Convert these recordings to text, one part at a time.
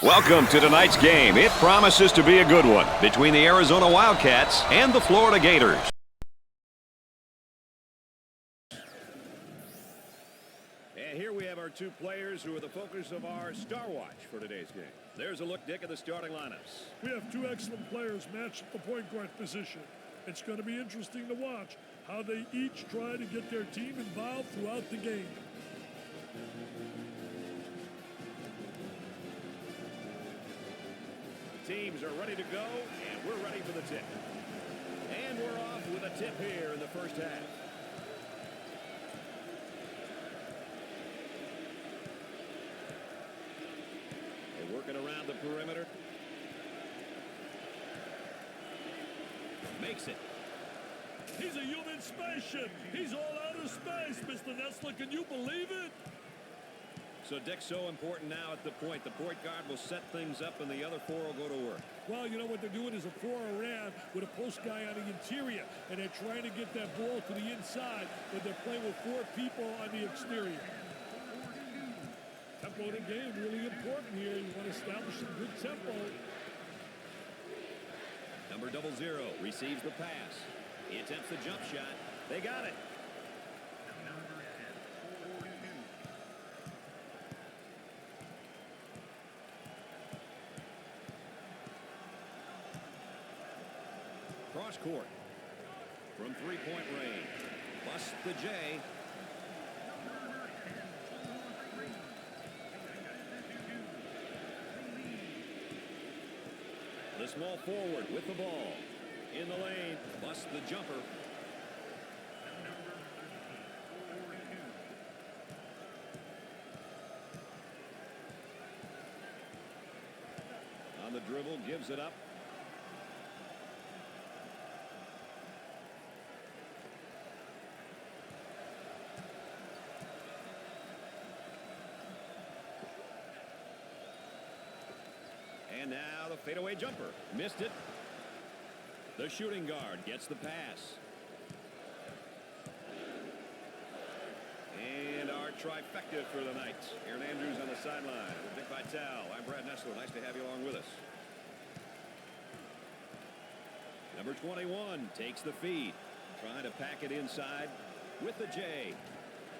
Welcome to tonight's game. It promises to be a good one between the Arizona Wildcats and the Florida Gators. And here we have our two players who are the focus of our Star Watch for today's game. There's a look, Dick, at the starting lineups. We have two excellent players matched at the point guard position. It's going to be interesting to watch how they each try to get their team involved throughout the game. Teams are ready to go, and we're ready for the tip. And we're off with a tip here in the first half. They're working around the perimeter. Makes it. He's a human spaceship. He's all out of space, Mr. Nessler. Can you believe it? So, Dick, so important now at the point. The point guard will set things up, and the other four will go to work. Well, you know what they're doing is a four around with a post guy on the interior, and they're trying to get that ball to the inside, but they're playing with four people on the exterior. Tempo of the game really important here. You want to establish some good tempo. Number 00 receives the pass. He attempts the jump shot. They got it. Cross court from three-point range. Busts the J. The small forward with the ball. In the lane. Busts the jumper. On the dribble, gives it up. And now the fadeaway jumper. Missed it. The shooting guard gets the pass. And our trifecta for the night. Aaron Andrews on the sideline. With Dick Vitale. I'm Brad Nessler. Nice to have you along with us. Number 21 takes the feed. Trying to pack it inside with the J.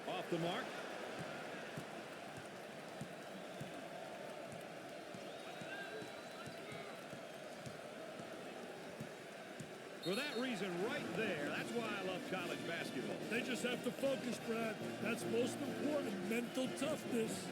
Off the mark. For that reason right there, that's why I love college basketball. They just have to focus, Brad. That's most important, mental toughness.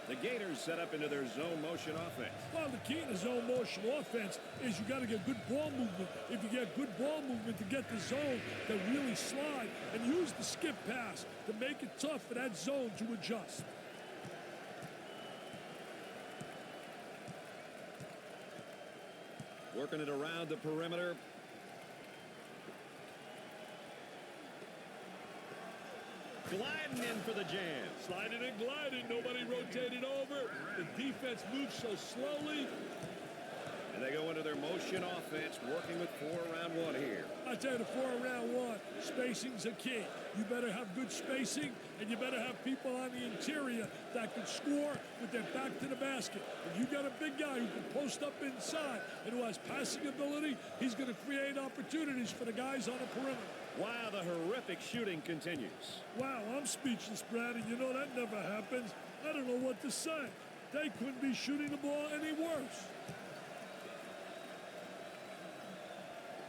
The Gators set up into their zone motion offense. Well, the key to zone motion offense is you got to get good ball movement. If you get good ball movement to get the zone to really slide and use the skip pass to make it tough for that zone to adjust. Working it around the perimeter. Gliding in for the jam. Sliding and gliding. Nobody rotated over. The defense moves so slowly. And they go into their motion offense, working with 4 around 1 here. I tell you, the 4 around 1, spacing's a key. You better have good spacing, and you better have people on the interior that can score with their back to the basket. If you got a big guy who can post up inside and who has passing ability, he's going to create opportunities for the guys on the perimeter. Wow, the horrific shooting continues. Wow, I'm speechless, Brad, and you know that never happens. I don't know what to say. They couldn't be shooting the ball any worse.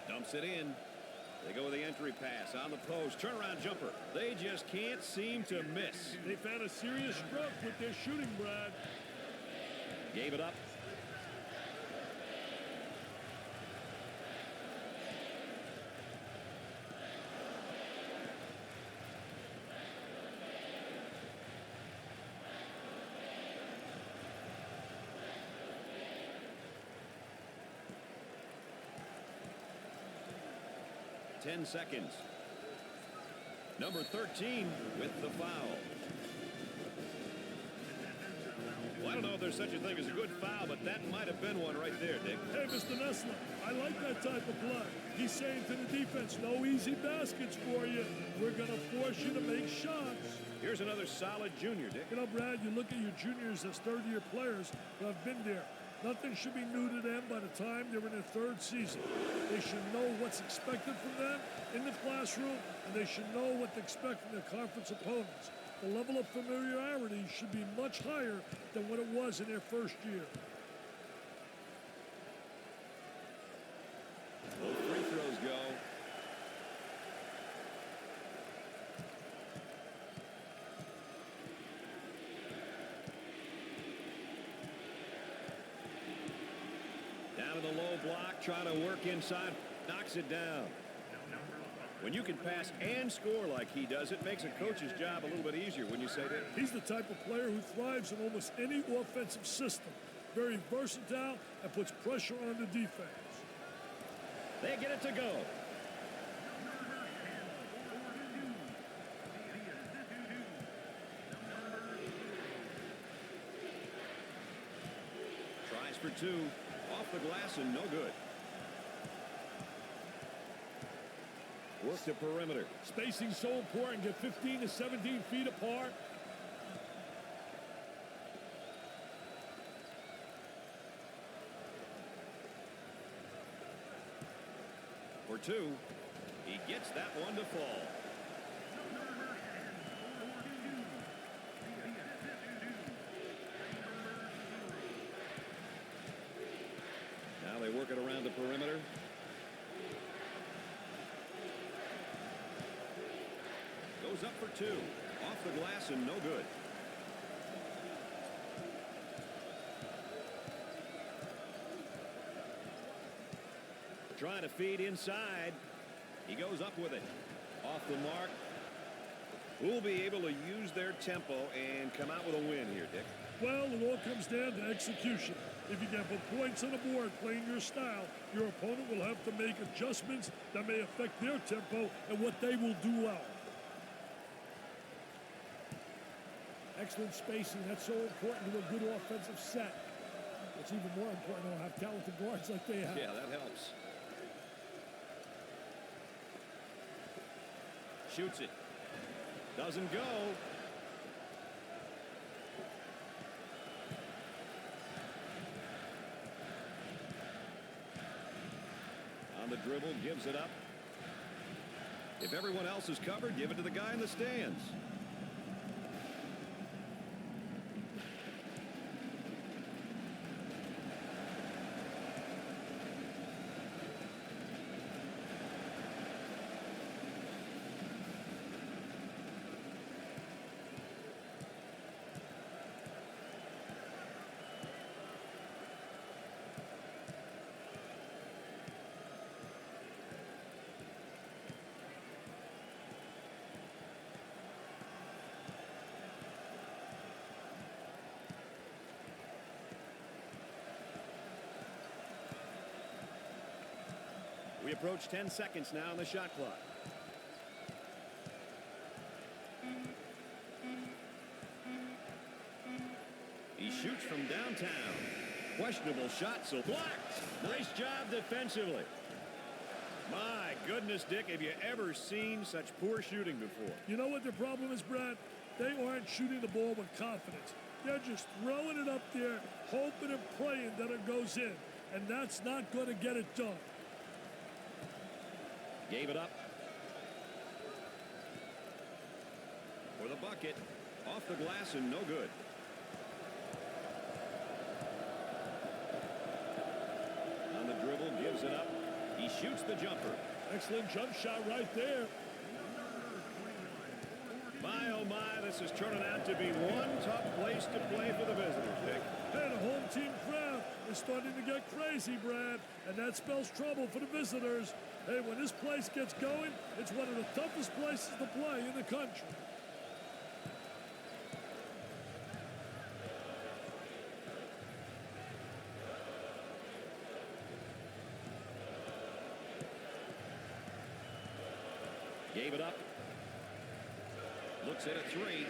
Dumps it in. They go with the entry pass on the post. Turnaround jumper. They just can't seem to miss. They found a serious stroke with their shooting, Brad. Gave it up. Ten seconds. Number 13 with the foul. Well, I don't know if there's such a thing as a good foul, but that might have been one right there, Dick. Hey, Mr. Nessler, I like that type of play. He's saying to the defense, no easy baskets for you. We're going to force you to make shots. Here's another solid junior, Dick. You know, Brad, you look at your juniors as third-year players who have been there. Nothing should be new to them by the time they're in their third season. They should know what's expected from them in the classroom, and they should know what to expect from their conference opponents. The level of familiarity should be much higher than what it was in their first year. Both free throws go. Down to the low block, trying to work inside, knocks it down. When you can pass and score like he does, it makes a coach's job a little bit easier, wouldn't you say that? He's the type of player who thrives in almost any offensive system. Very versatile and puts pressure on the defense. They get it to go. Tries for two. Off the glass and no good. Work the perimeter. Spacing so important. Get 15 to 17 feet apart. For two. He gets that one to fall. Now they work it around the perimeter. Goes up for two. Off the glass and no good. Trying to feed inside. He goes up with it. Off the mark. Who'll be able to use their tempo and come out with a win here, Dick? Well, it all comes down to execution. If you can put points on the board playing your style, your opponent will have to make adjustments that may affect their tempo and what they will do well. Excellent spacing. That's so important to a good offensive set. It's even more important to have talented guards like they have. Yeah, that helps. Shoots it. Doesn't go. On the dribble, gives it up. If everyone else is covered, give it to the guy in the stands. We approach 10 seconds now on the shot clock. He shoots from downtown. Questionable shot, so blocked. Nice job defensively. My goodness, Dick, have you ever seen such poor shooting before? You know what their problem is, Brad? They aren't shooting the ball with confidence. They're just throwing it up there, hoping and praying that it goes in. And that's not going to get it done. Gave it up. For the bucket. Off the glass and no good. On the dribble, gives it up. He shoots the jumper. Excellent jump shot right there. My, oh my, this is turning out to be one tough place to play for the visitors, Dick. Hey, the home team crowd is starting to get crazy, Brad, and that spells trouble for the visitors. Hey, when this place gets going, it's one of the toughest places to play in the country. Gave it up. Looks at a three.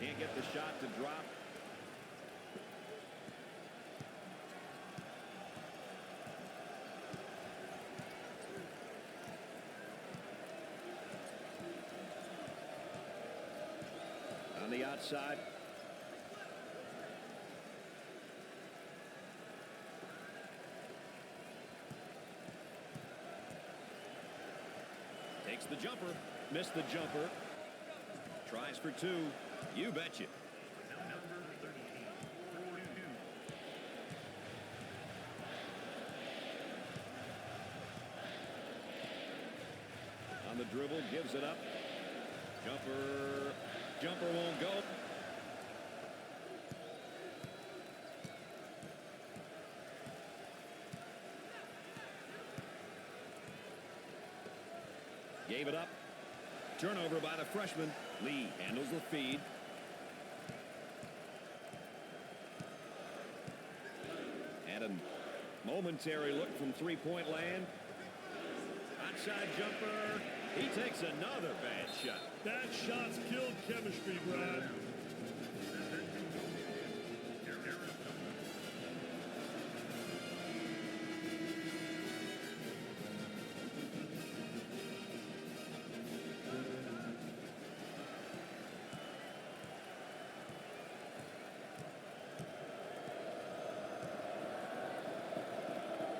Can't get the shot to drop. the outside. Takes the jumper. Missed the jumper. Tries for two. You betcha. On the dribble, gives it up. Jumper won't go. Gave it up. Turnover by the freshman. Lee handles the feed. And a momentary look from three-point land. Outside jumper. He takes another bad shot. That shot's killed chemistry, Brad.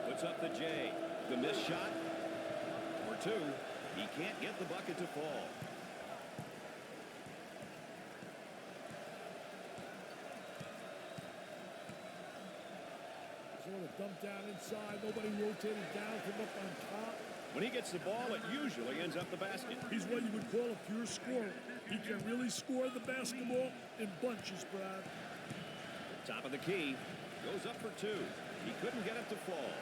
Puts up the J. The missed shot. For two. He can't get the bucket to fall. Sort of dumped down inside. Nobody rotated down from up on top. When he gets the ball, it usually ends up the basket. He's what you would call a pure scorer. He can really score the basketball in bunches, Brad. Top of the key. Goes up for two. He couldn't get it to fall.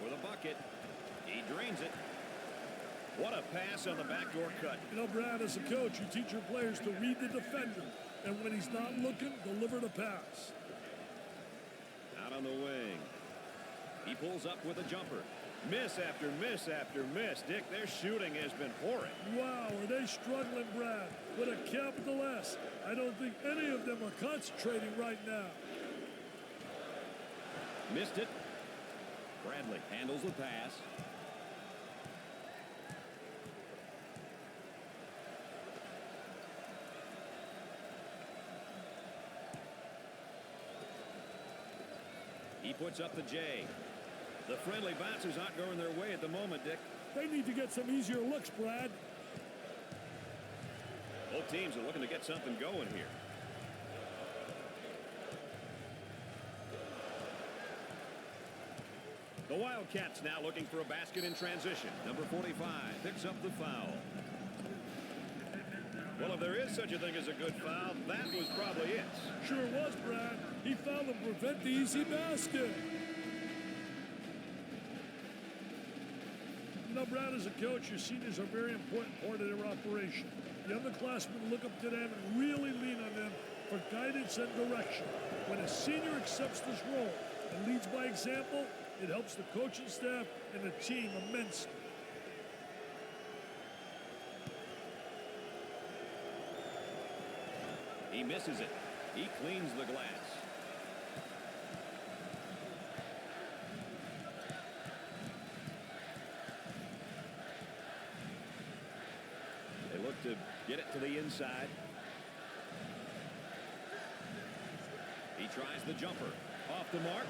For the bucket. He drains it. What a pass on the backdoor cut. You know, Brad, as a coach, you teach your players to read the defender. And when he's not looking, deliver the pass. Out on the wing. He pulls up with a jumper. Miss after miss after miss. Dick, their shooting has been horrid. Wow, are they struggling, Brad? With a capital S. I don't think any of them are concentrating right now. Missed it. Bradley handles the pass. He puts up the J. The friendly bouncers aren't going their way at the moment, Dick. They need to get some easier looks, Brad. Both teams are looking to get something going here. The Wildcats now looking for a basket in transition. Number 45 picks up the foul. Well, if there is such a thing as a good foul, that was probably it. Sure was, Brad. He fouled to prevent the easy basket. You know, Brad, as a coach, your seniors are a very important part of their operation. The underclassmen look up to them and really lean on them for guidance and direction. When a senior accepts this role and leads by example, it helps the coaching staff and the team immensely. He misses it. He cleans the glass. They look to get it to the inside. He tries the jumper. Off the mark.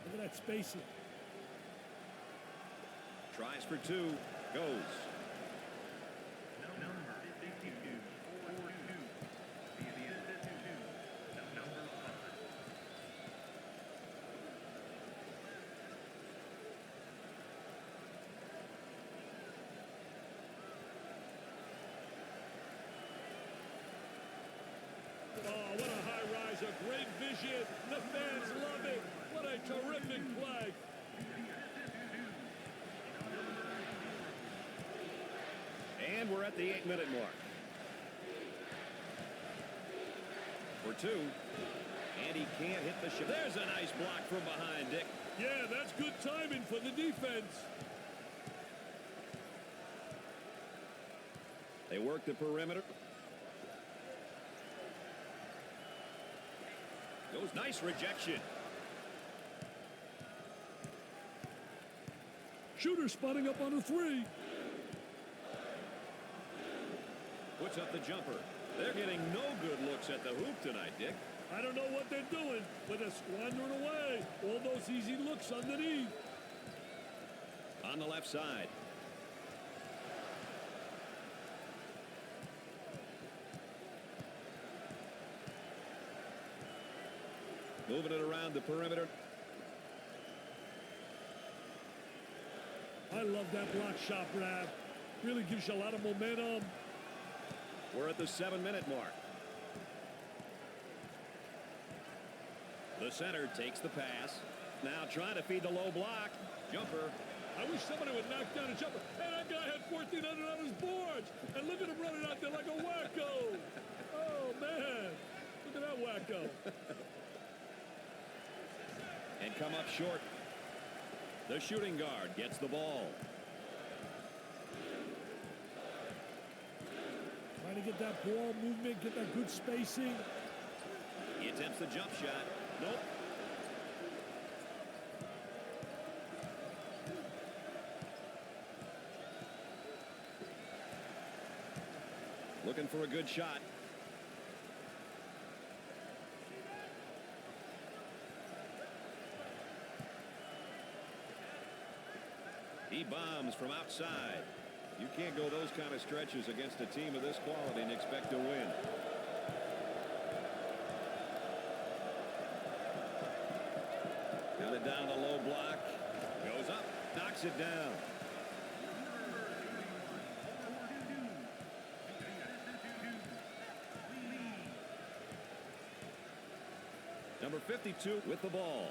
Look at that spacing. Tries for two. Goes. Oh, what a high rise, a great vision. The fans love it. What a terrific play. And we're at the 8-minute mark. For two. And he can't hit the shot. There's a nice block from behind, Dick. Yeah, that's good timing for the defense. They work the perimeter. Goes nice rejection. Shooter spotting up on the three. Puts up the jumper. They're getting no good looks at the hoop tonight, Dick. I don't know what they're doing, but they're squandering away all those easy looks underneath. On the left side. Moving it around the perimeter. I love that block shot, Brad. Really gives you a lot of momentum. We're at the 7-minute mark. The center takes the pass. Now trying to feed the low block. Jumper. I wish somebody would knock down a jumper. Hey, that guy had 1,400 on his boards. And look at him running out there like a wacko. Oh, man. Look at that wacko. And come up short. The shooting guard gets the ball. Trying to get that ball movement, get that good spacing. He attempts the jump shot. Nope. Looking for a good shot. He bombs from outside. You can't go those kind of stretches against a team of this quality and expect to win. Got it down the low block. Goes up. Knocks it down. Number 52 with the ball.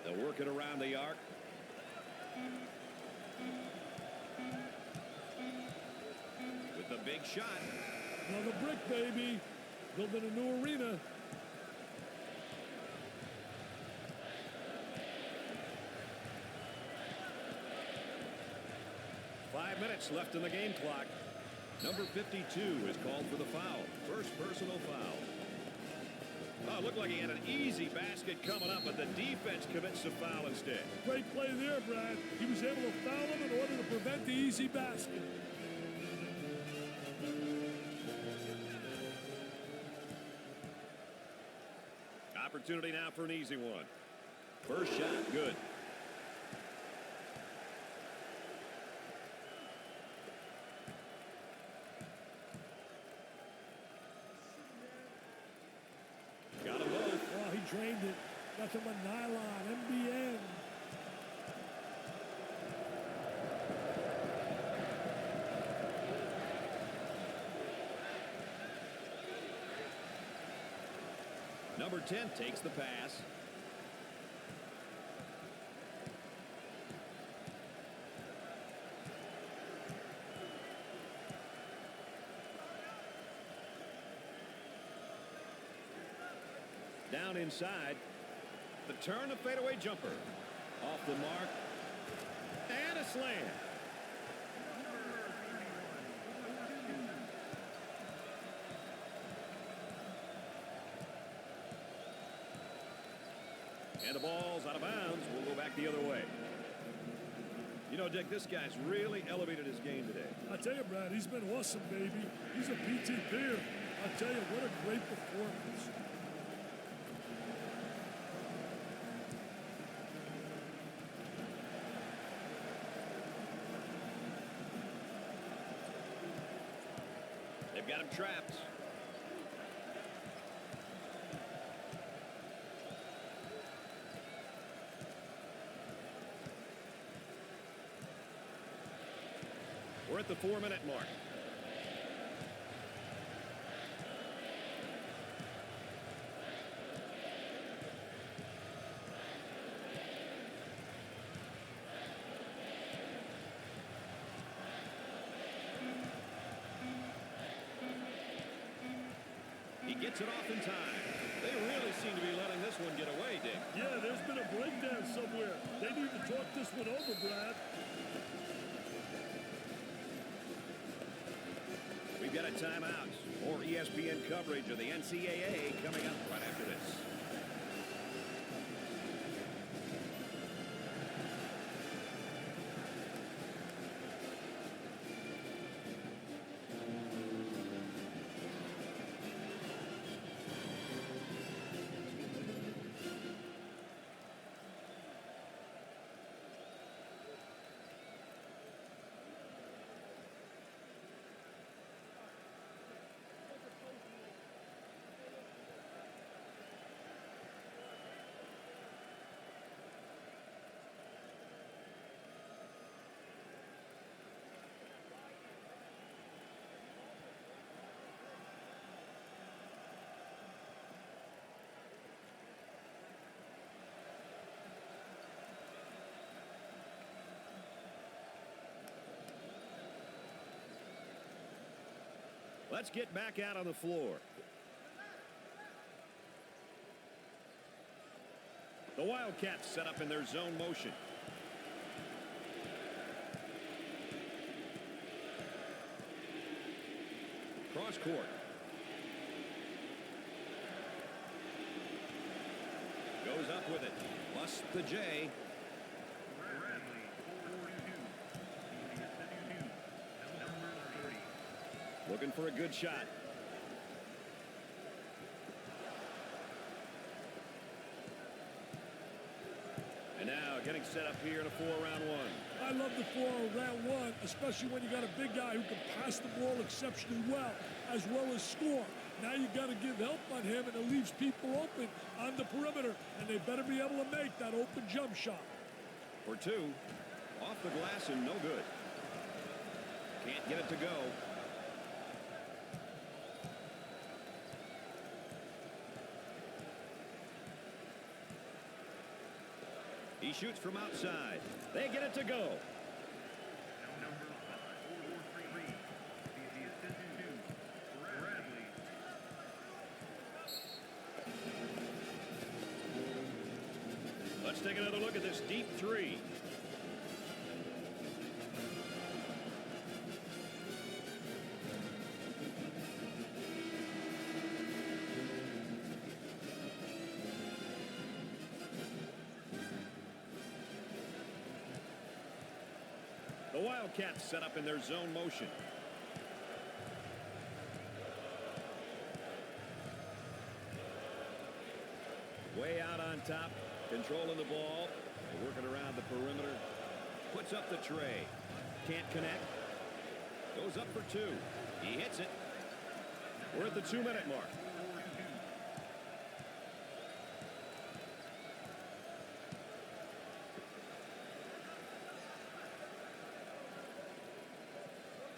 They'll work it around the arc. With the big shot. Another brick, baby. Building a new arena. Five minutes left in the game clock. Number 52 is called for the foul. First personal foul. Oh, it looked like he had an easy basket coming up, but the defense commits the foul instead. Great play there, Brad. He was able to foul him in order to prevent the easy basket. Opportunity now for an easy one. First shot, good. Got them both. Oh, he drained it. Nothing but nylon, MBN. Number 10 takes the pass. Down inside. The turn, the fadeaway jumper. Off the mark. And a slam. And the ball's out of bounds. We'll go back the other way. You know, Dick, this guy's really elevated his game today. I tell you, Brad, he's been awesome, baby. He's a PTP'er. I tell you, what a great performance. They've got him trapped. We're at the 4-minute mark. Gets it off in time. They really seem to be letting this one get away, Dick. Yeah, there's been a breakdown somewhere. They need to talk this one over, Brad. We've got a timeout. More ESPN coverage of the NCAA coming up right after this. Let's get back out on the floor. The Wildcats set up in their zone motion. Cross court. Goes up with it. Plus the J. Looking for a good shot. And now getting set up here in a 4-round one. I love the 4-round one, especially when you got a big guy who can pass the ball exceptionally well as score. Now you got to give help on him, and it leaves people open on the perimeter, and they better be able to make that open jump shot. For two. Off the glass and no good. Can't get it to go. He shoots from outside. They get it to go. Let's take another look at this deep three. The Wildcats set up in their zone motion. Way out on top, controlling the ball, working around the perimeter. Puts up the tray. Can't connect. Goes up for two. He hits it. We're at the 2-minute mark.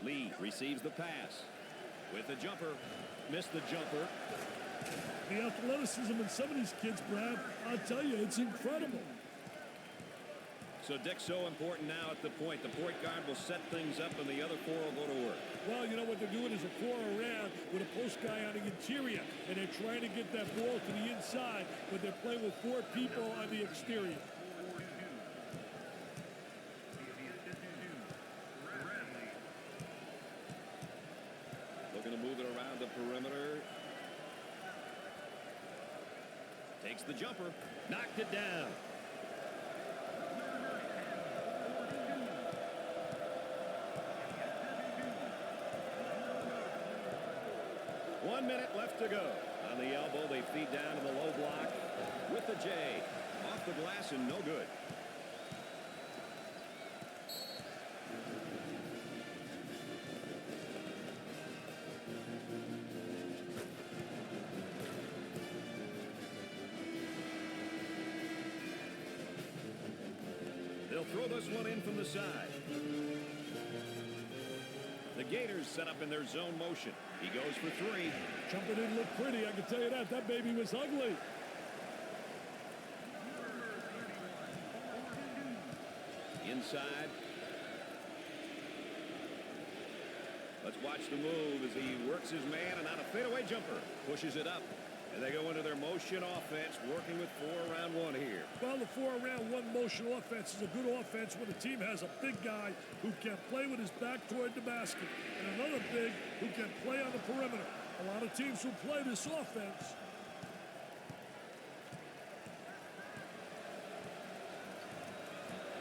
Lee receives the pass. With the jumper. Missed the jumper. The athleticism in some of these kids, Brad, I'll tell you, it's incredible. So, Dick, so important now at the point. The point guard will set things up, and the other four will go to work. Well, you know what they're doing is a 4-around with a post guy on the interior, and they're trying to get that ball to the inside, but they're playing with 4 people on the exterior. Looking to move it around the perimeter. Takes the jumper. Knocked it down. One minute left to go. On the elbow, they feed down to the low block with the J. Off the glass and no good. They'll throw this one in from the side. The Gators set up in their zone motion. He goes for 3. Jumping in looked pretty, I can tell you that. That baby was ugly. Inside. Let's watch the move as he works his man and on a fadeaway jumper. Pushes it up. And they go into their motion offense, working with 4 around 1 here. Well, the 4 around 1 motion offense is a good offense when the team has a big guy who can play with his back toward the basket and another big who can play on the perimeter. A lot of teams will play this offense.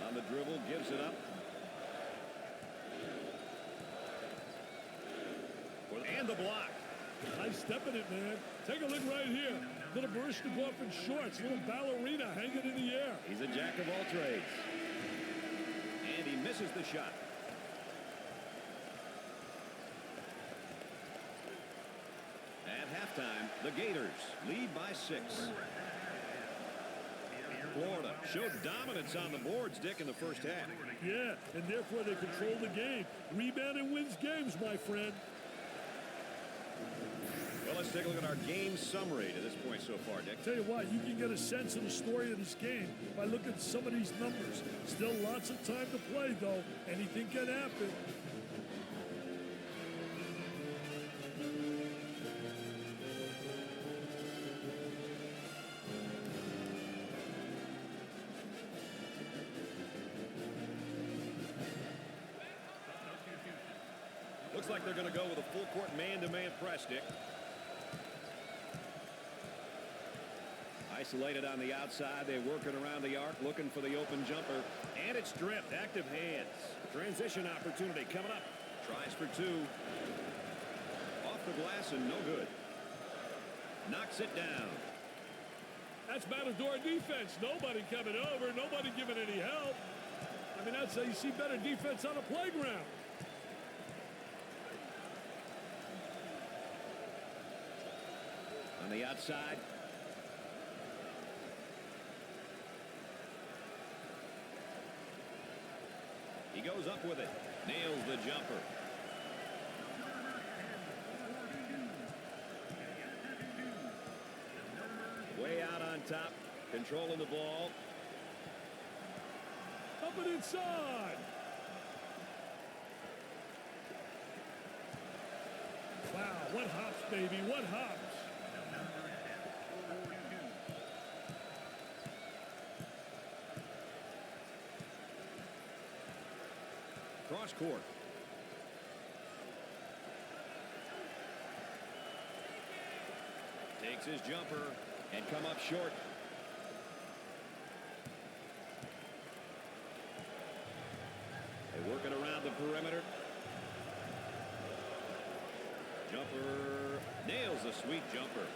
On the dribble, gives it up. And the block. Nice step in it, man. Take a look right here. Little Baryshnikov in shorts, little ballerina hanging in the air. He's a jack of all trades. And he misses the shot. At halftime, the Gators lead by 6. Florida showed dominance on the boards, Dick, in the first half. Yeah, and therefore they control the game. Rebounding wins games, my friend. Well, let's take a look at our game summary to this point so far, Dick. Tell you what, you can get a sense of the story of this game by looking at some of these numbers. Still lots of time to play, though. Anything can happen. Looks like they're going to go with a full-court man-to-man press, Dick. Isolated on the outside. They're working around the arc, looking for the open jumper. And it's stripped. Active hands. Transition opportunity coming up. Tries for 2. Off the glass and no good. Knocks it down. That's Matador defense. Nobody coming over. Nobody giving any help. I mean, that's how you see better defense on a playground. On the outside. He goes up with it. Nails the jumper. Way out on top. Controlling the ball. Up and inside. Wow, what hops, baby. What hops. Cross court. Takes his jumper and come up short. They work it around the perimeter. Jumper nails a sweet jumper.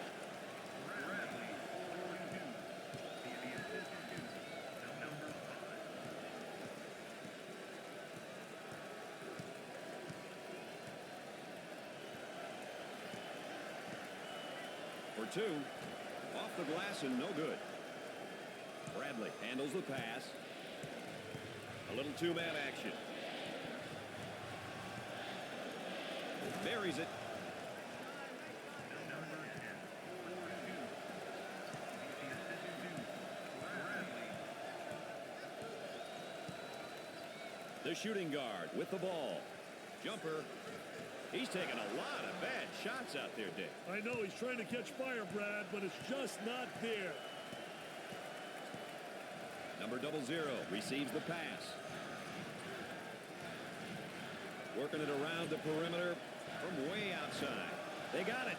For 2. Off the glass and no good. Bradley handles the pass. A little 2-man action. Buries it. The shooting guard with the ball. Jumper. He's taking a lot of bad shots out there, Dick. I know he's trying to catch fire, Brad, but it's just not there. Number 00 receives the pass. Working it around the perimeter from way outside. They got it.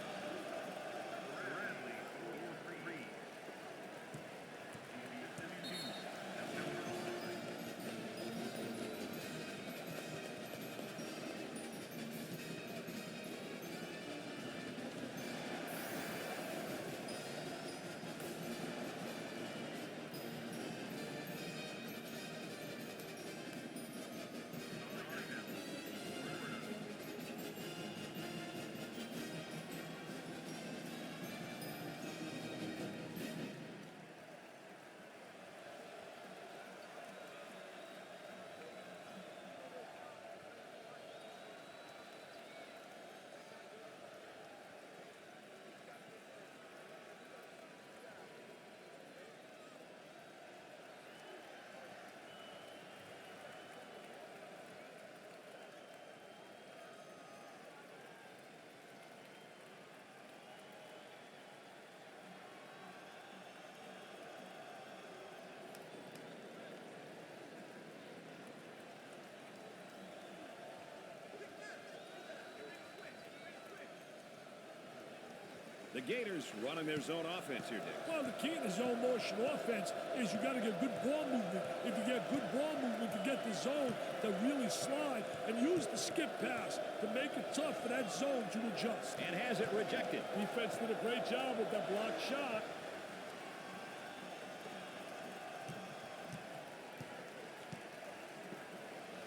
The Gators running their zone offense here, Dick. Well, the key in the zone motion offense is you got to get good ball movement. If you get good ball movement to get the zone to really slide and use the skip pass to make it tough for that zone to adjust. And has it rejected. Defense did a great job with that block shot.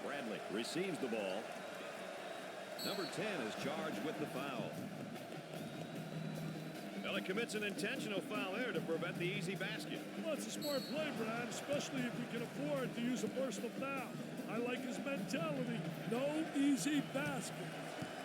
Bradley receives the ball. Number 10 is charged with the foul. Well, it commits an intentional foul there to prevent the easy basket. Well, it's a smart play, Brad, especially if you can afford to use a personal foul. I like his mentality. No easy basket.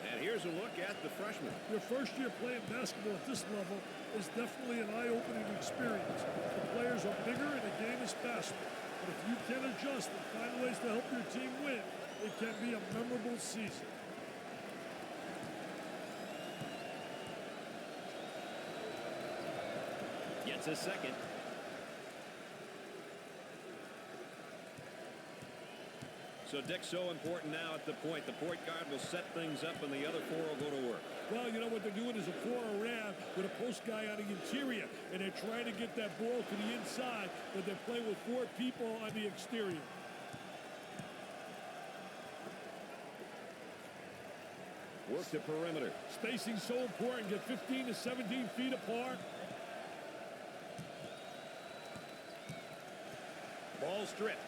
And here's a look at the freshman. Your first year playing basketball at this level is definitely an eye-opening experience. The players are bigger and the game is faster. But if you can adjust and find ways to help your team win, it can be a memorable season. Gets a second. So, Dick, so important now at the point. The point guard will set things up and the other four will go to work. Well, you know what they're doing is a four around with a post guy on the interior, and they're trying to get that ball to the inside, but they're playing with four people on the exterior. Work the perimeter. Spacing so important. Get 15 to 17 feet apart. Ball stripped.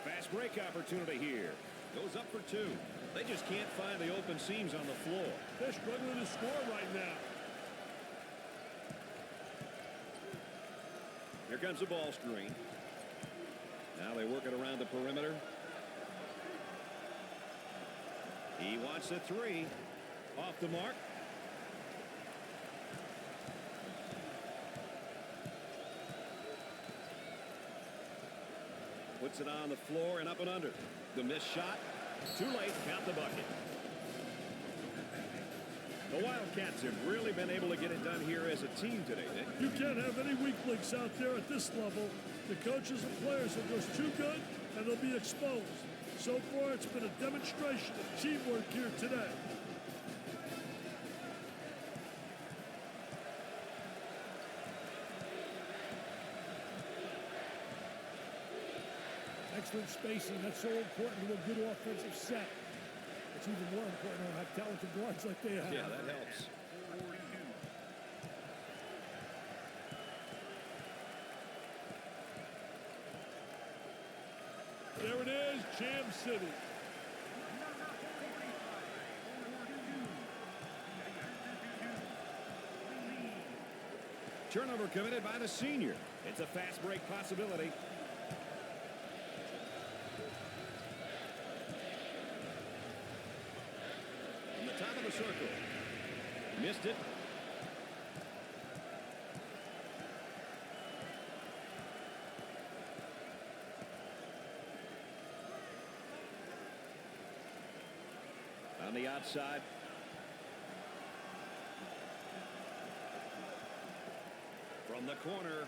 Fast break opportunity here. Goes up for two. They just can't find the open seams on the floor. They're struggling to score right now. Here comes the ball screen. Now they work it around the perimeter. He wants a three. Off the mark. Puts it on the floor and up and under. The missed shot. Too late. Count the bucket. The Wildcats have really been able to get it done here as a team today, Nick. You can't have any weak links out there at this level. The coaches and players are just too good, and they'll be exposed. So far, it's been a demonstration of teamwork here today. Excellent spacing. That's so important to a good offensive set. It's even more important to have talented guards like they have. Yeah, that helps. There it is, Jam City. Turnover committed by the senior. It's a fast break possibility. On the top of the circle. Missed it. On the outside. From the corner.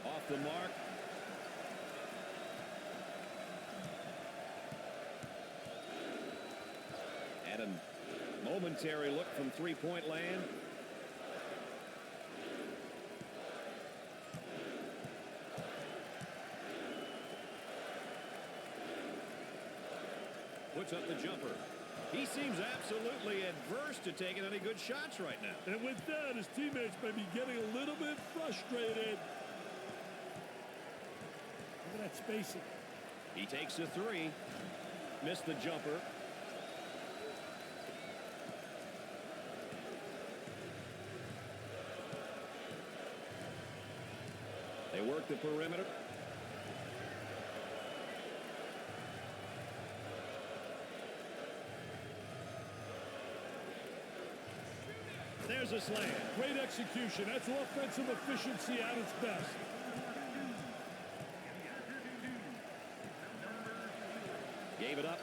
Off the mark. And a momentary look from three-point land. Puts up the jumper. He seems absolutely adverse to taking any good shots right now. And with that, his teammates may be getting a little bit frustrated. Look at that spacing. He takes a three. Missed the jumper. They work the perimeter. There's a slam. Great execution. That's offensive efficiency at its best. Gave it up.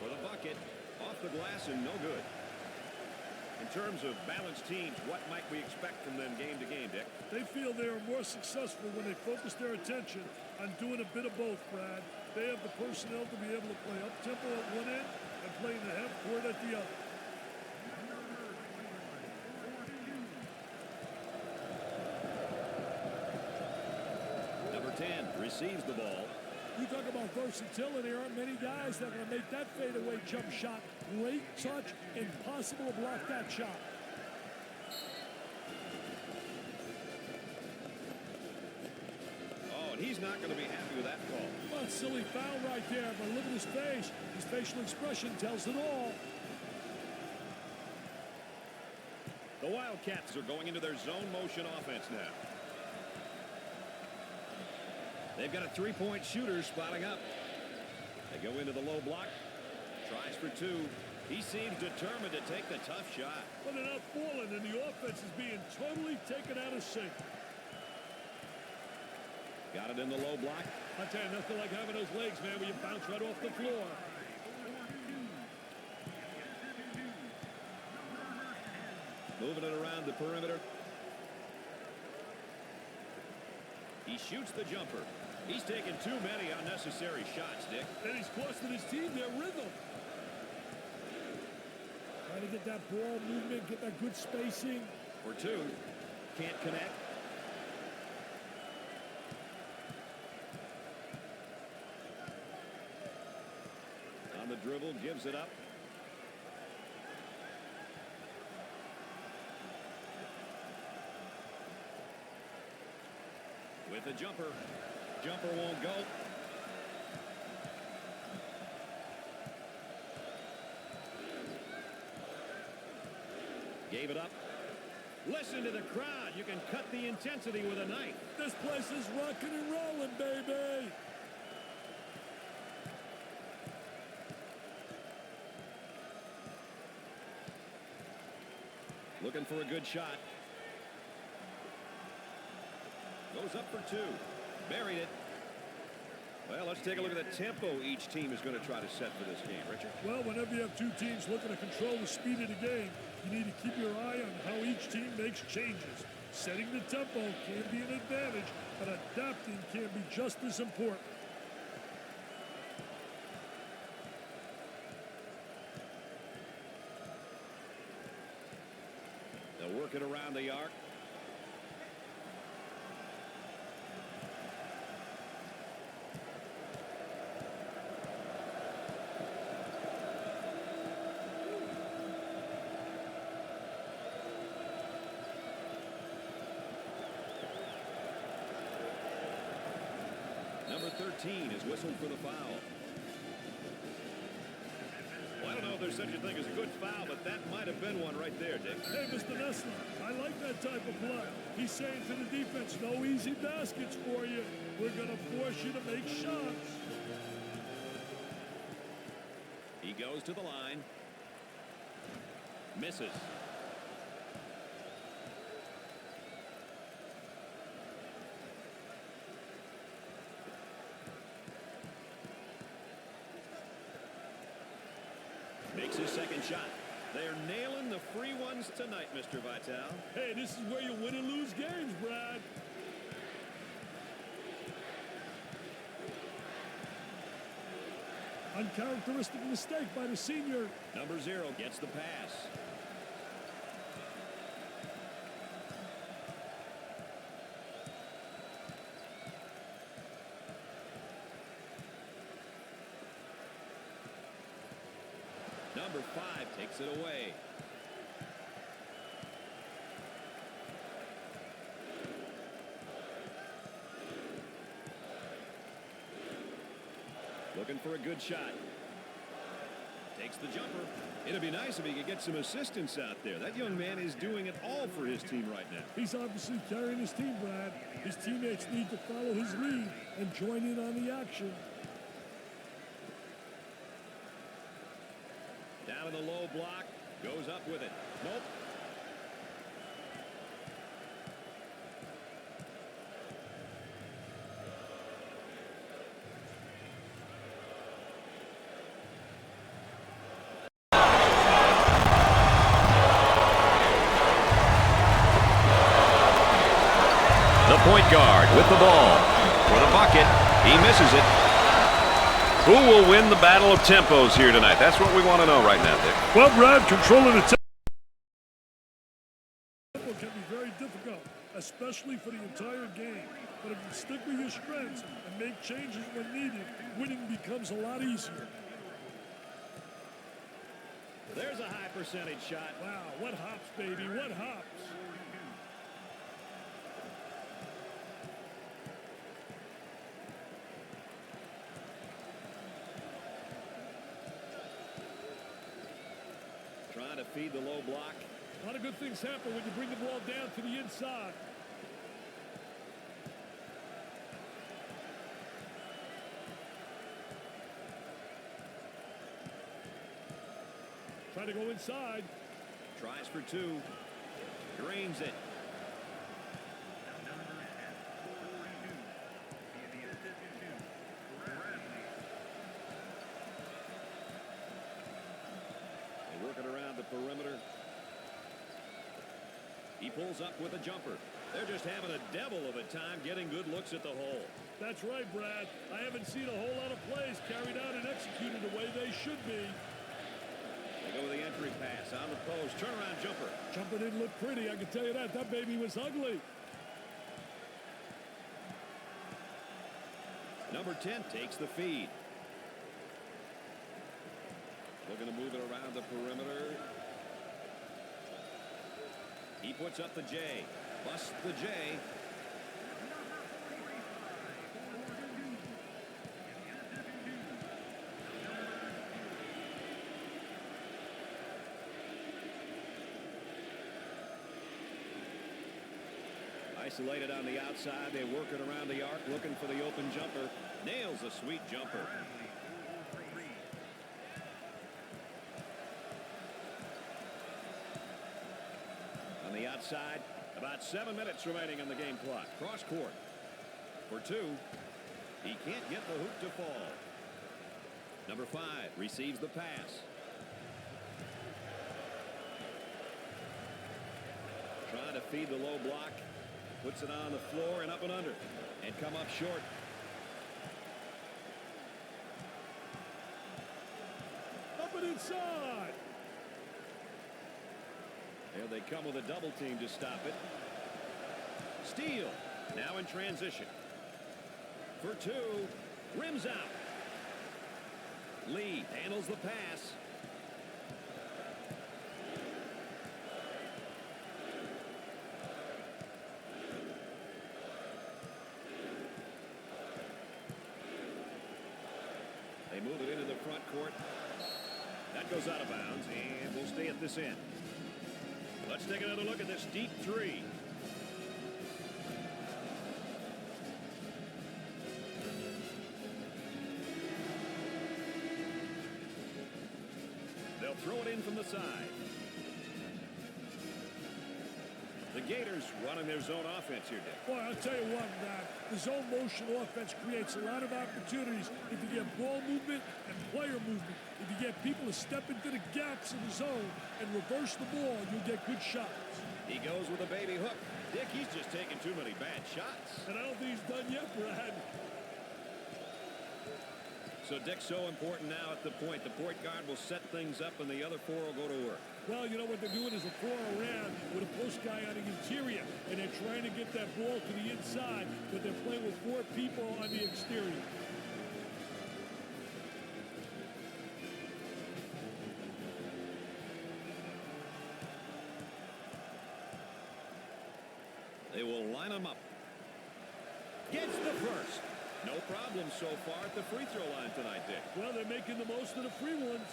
For the bucket. Off the glass and no good. In terms of balanced teams, what might we expect from them game to game, Dick? They feel they are more successful when they focus their attention on doing a bit of both, Brad. They have the personnel to be able to play up-tempo at one end and play in the half court at the other. Number 10 receives the ball. You talk about versatility. There aren't many guys that are going to make that fadeaway jump shot. Great touch, impossible to block that shot. Oh, and he's not going to be happy with that call. Well, silly foul right there, but look at his face. His facial expression tells it all. The Wildcats are going into their zone motion offense now. They've got a three-point shooter spotting up. They go into the low block. Tries for two. He seems determined to take the tough shot. But they're not falling, and the offense is being totally taken out of sync. Got it in the low block. I tell you, nothing like having those legs, man, where you bounce right off the floor. Moving it around the perimeter. He shoots the jumper. He's taken too many unnecessary shots, Dick. And he's costing his team their rhythm. Trying to get that ball movement, get that good spacing. For two. Can't connect. On the dribble, gives it up. With a jumper. Jumper won't go. Gave it up. Listen to the crowd. You can cut the intensity with a knife. This place is rocking and rolling, baby. Looking for a good shot. Goes up for two. Buried it. Well, let's take a look at the tempo each team is going to try to set for this game, Richard. Well, whenever you have two teams looking to control the speed of the game, you need to keep your eye on how each team makes changes. Setting the tempo can be an advantage, but adapting can be just as important. They'll work it around the arc. Number 13 is whistled for the foul. Well, I don't know if there's such a thing as a good foul, but that might have been one right there, Dick. Hey, Mr. Nessler, I like that type of play. He's saying to the defense, no easy baskets for you. We're going to force you to make shots. He goes to the line. Misses. Makes his second shot. They're nailing the free ones tonight, Mr. Vitale. Hey, this is where you win and lose games, Brad. Uncharacteristic mistake by the senior. Number 0 gets the pass. Number 5 takes it away. Looking for a good shot. Takes the jumper. It'd be nice if he could get some assistance out there. That young man is doing it all for his team right now. He's obviously carrying his team, Brad. His teammates need to follow his lead and join in on the action. Down in the low block. Goes up with it. Nope. The point guard with the ball. For the bucket. He misses it. Who will win the battle of tempos here tonight? That's what we want to know right now, Dick. Well, Brad, controlling the tempo can be very difficult, especially for the entire game. But if you stick with your strengths and make changes when needed, winning becomes a lot easier. There's a high percentage shot. Wow, what hops, baby, what hops. Trying to feed the low block. A lot of good things happen when you bring the ball down to the inside. Try to go inside. Tries for two. Drains it. They work it around the perimeter. He pulls up with a jumper. They're just having a devil of a time getting good looks at the hole. That's right, Brad. I haven't seen a whole lot of plays carried out and executed the way they should be. They go with the entry pass on the post. Turnaround jumper. Jumper didn't look pretty, I can tell you that. That baby was ugly. Number 10 takes the feed. Looking to move it around the perimeter. He puts up the J. Busts the J. Isolated on the outside. They work it around the arc, looking for the open jumper. Nails a sweet jumper. On the outside, about 7 minutes remaining on the game clock. Cross court for two. He can't get the hoop to fall. Number 5 receives the pass. Trying to feed the low block. Puts it on the floor and up and under. And come up short. Up and inside. There they come with a double team to stop it. Steal. Now in transition. For two. Rims out. Lee handles the pass. They move it into the front court. That goes out of bounds, and we'll stay at this end. Let's take another look at this deep three. They'll throw it in from the side. The Gators running their zone offense here, Dick. Boy, I'll tell you what, Brad. The zone motion offense creates a lot of opportunities if you get ball movement and player movement. If you get people to step into the gaps in the zone and reverse the ball, you'll get good shots. He goes with a baby hook. Dick, he's just taking too many bad shots. And I don't think he's done yet, Brad. So Dick's so important now at the point. The point guard will set things up, and the other four will go to work. Well, you know what they're doing is a 4-around with a post guy on the interior, and they're trying to get that ball to the inside, but they're playing with 4 people on the exterior. They will line them up. Gets the first. No problem so far at the free throw line tonight, Dick. Well, they're making the most of the free ones.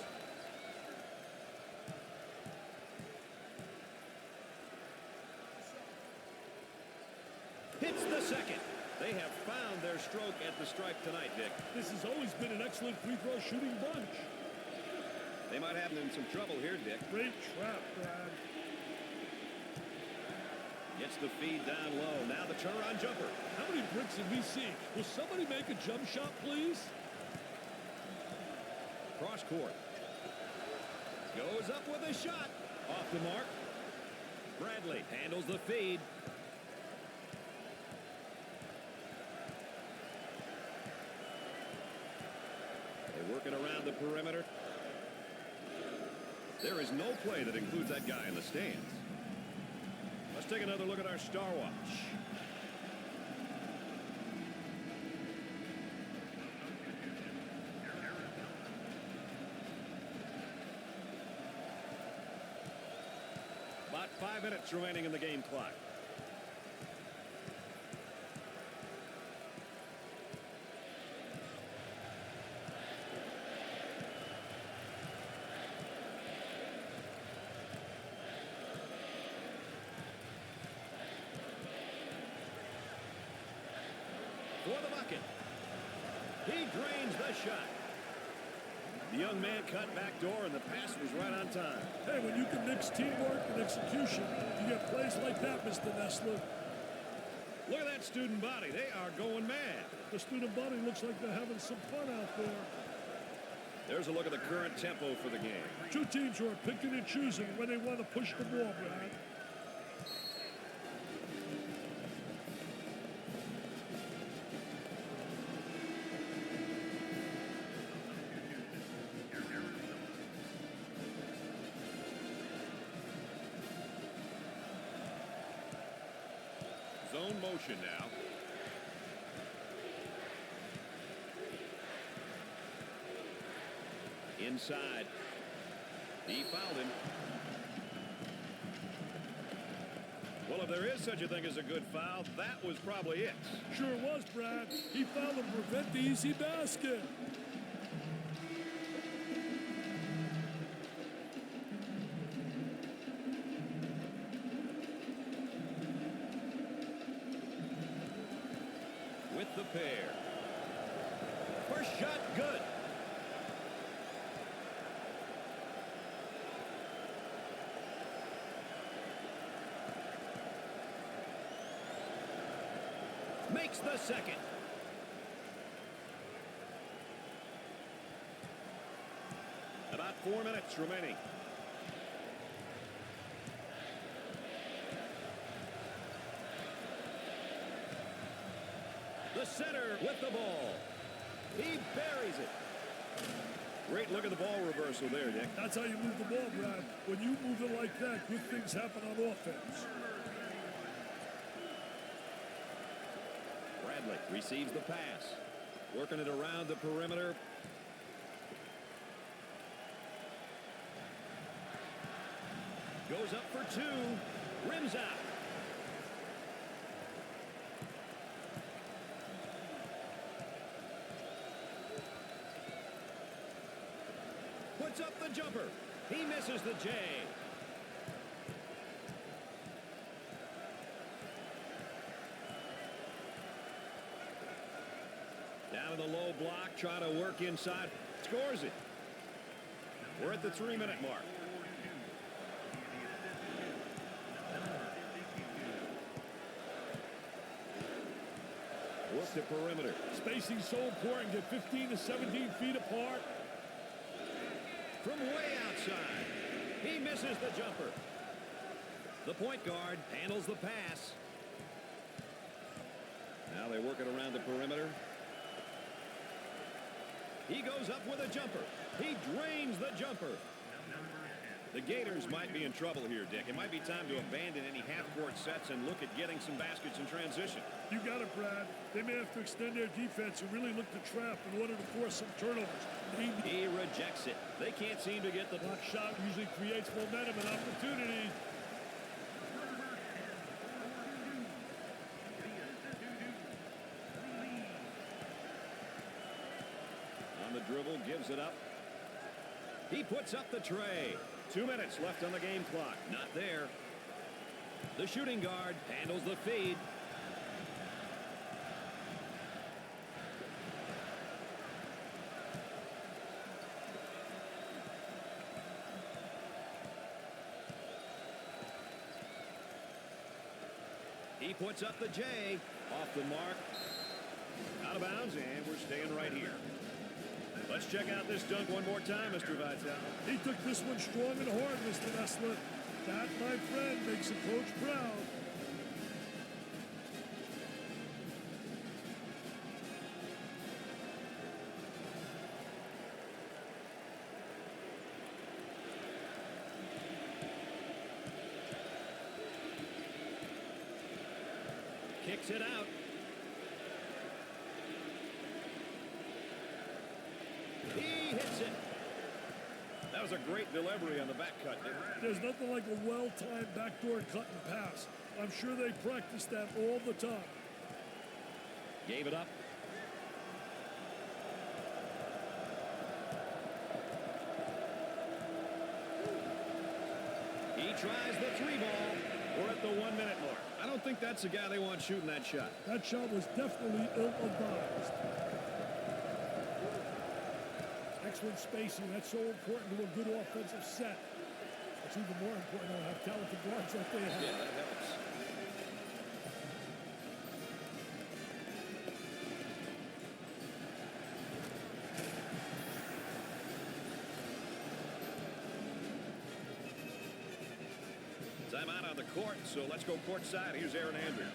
Hits the second. They have found their stroke at the stripe tonight, Dick. This has always been an excellent free throw shooting bunch. They might have them in some trouble here, Dick. Great trap, Brad. Gets the feed down low. Now the turnaround jumper. How many bricks have we seen? Will somebody make a jump shot, please? Cross court. Goes up with a shot. Off the mark. Bradley handles the feed. They work it around the perimeter. There is no play that includes that guy in the stands. Let's take another look at our Star Watch. About 5 minutes remaining in the game clock. For the bucket. He drains the shot. The young man cut back door, and the pass was right on time. Hey, when you can mix teamwork and execution, you get plays like that, Mr. Nessler. Look at that student body. They are going mad. The student body looks like they're having some fun out there. There's a look at the current tempo for the game. Two teams who are picking and choosing when they want to push the ball, Brad. Zone motion now. Inside. He fouled him. Well, if there is such a thing as a good foul, that was probably it. Sure was, Brad. He fouled him to prevent the easy basket. With the pair. First shot, good. Makes the second. About 4 minutes remaining. The center with the ball. He buries it. Great look at the ball reversal there, Dick. That's how you move the ball, Brad. When you move it like that, good things happen on offense. Bradley receives the pass. Working it around the perimeter. Goes up for two. Rims out. Puts up the jumper. He misses the J. Down in the low block, trying to work inside. Scores it. We're at the 3-minute mark. Work the perimeter. Spacing's so important. Get 15 to 17 feet apart. From way outside. He misses the jumper. The point guard handles the pass. Now they work it around the perimeter. He goes up with a jumper. He drains the jumper. The Gators might be in trouble here, Dick. It might be time to abandon any half-court sets and look at getting some baskets in transition. You got it, Brad. They may have to extend their defense and really look to trap in order to force some turnovers. He rejects it. They can't seem to get the block shot. Usually creates momentum and opportunity. On the dribble, gives it up. He puts up the tray. 2 minutes left on the game clock. Not there. The shooting guard handles the feed. He puts up the J. Off the mark. Out of bounds, and we're staying right here. Let's check out this dunk one more time, Mr. Vitale. He took this one strong and hard, Mr. Nessler. That, my friend, makes a coach proud. Kicks it out. He hits it. That was a great delivery on the back cut. There's nothing like a well-timed backdoor cut and pass. I'm sure they practice that all the time. Gave it up. He tries the 3-ball. We're at the 1-minute mark. I don't think that's the guy they want shooting that shot. That shot was definitely ill-advised. Excellent spacing. That's so important to a good offensive set. It's even more important to have talented guards like they have. Yeah, that helps. Timeout on the court, so let's go courtside. Here's Aaron Andrews.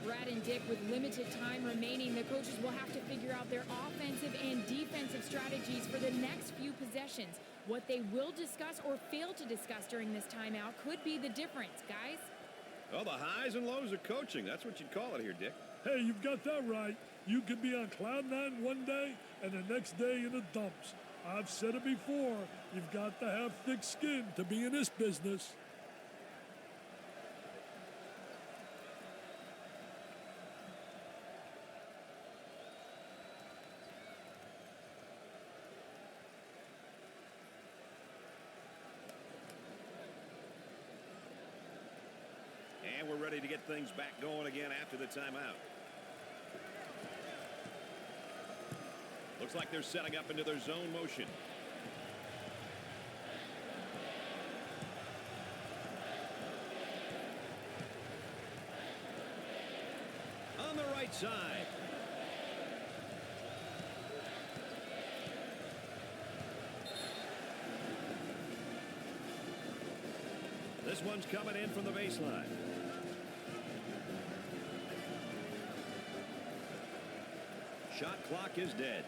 Brad and Dick, with limited time remaining, the coaches will have to figure out their offensive and defensive strategies for the next few possessions. What they will discuss or fail to discuss during this timeout could be the difference, guys. Well, the highs and lows of coaching. That's what you'd call it here, Dick. Hey, you've got that right. You could be on cloud nine one day and the next day in the dumps. I've said it before. You've got to have thick skin to be in this business. And we're ready to get things back going again after the timeout. Looks like they're setting up into their zone motion. On the right side. This one's coming in from the baseline. Shot clock is dead.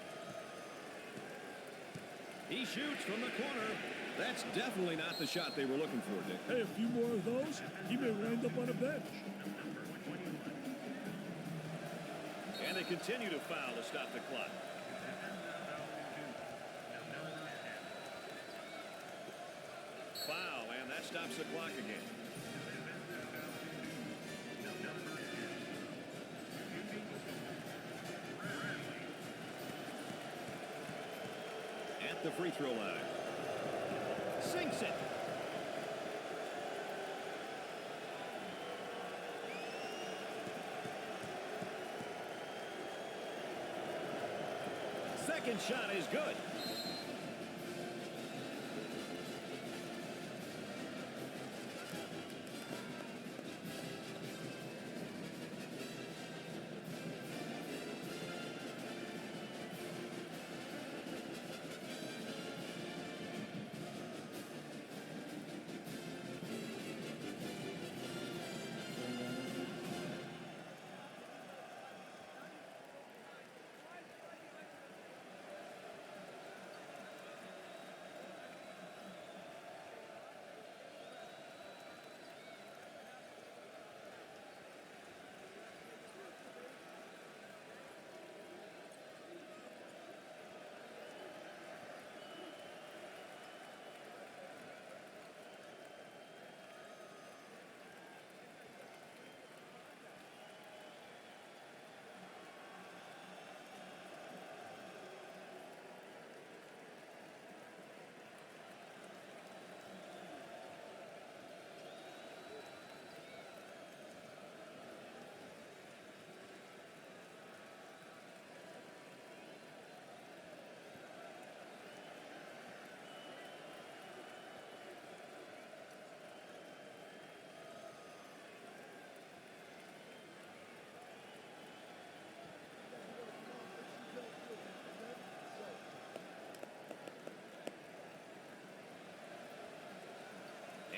He shoots from the corner. That's definitely not the shot they were looking for, Dick. Hey, a few more of those, he may wind up on a bench. And they continue to foul to stop the clock. Foul, and that stops the clock again. At the free throw line. Sinks it. Second shot is good.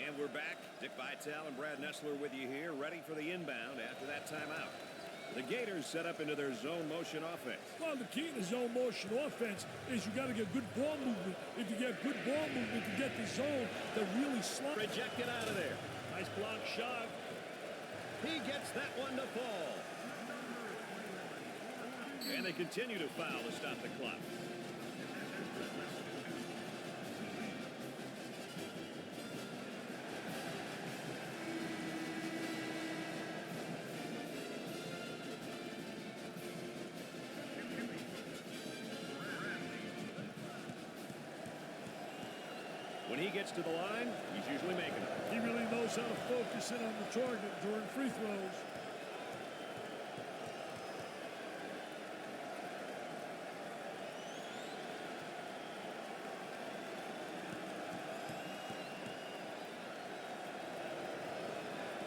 And we're back. Dick Vitale and Brad Nessler with you here, ready for the inbound after that timeout. The Gators set up into their zone motion offense. Well, the key to zone motion offense is you got to get good ball movement. If you get good ball movement to get the zone, that really slide. Rejected out of there. Nice block shot. He gets that one to fall. And they continue to foul to stop the clock. When he gets to the line, he's usually making it. He really knows how to focus in on the target during free throws.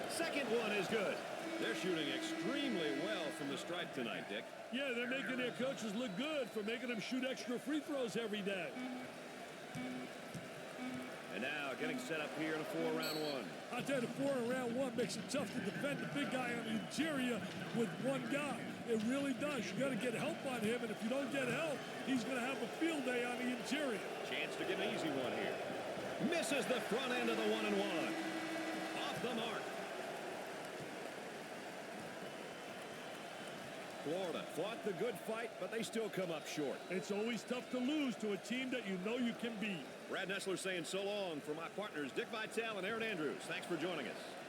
Second one is good. They're shooting extremely well from the stripe tonight, Dick. Yeah, they're making their coaches look good for making them shoot extra free throws every day. And now getting set up here in a 4-round one. I'll tell you, the 4-round one makes it tough to defend the big guy on the interior with one guy. It really does. You got to get help on him, and if you don't get help, he's going to have a field day on the interior. Chance to get an easy one here. Misses the front end of the 1-and-1. Off the mark. Florida fought the good fight, but they still come up short. It's always tough to lose to a team that you know you can beat. Brad Nessler saying so long for my partners, Dick Vitale and Aaron Andrews. Thanks for joining us.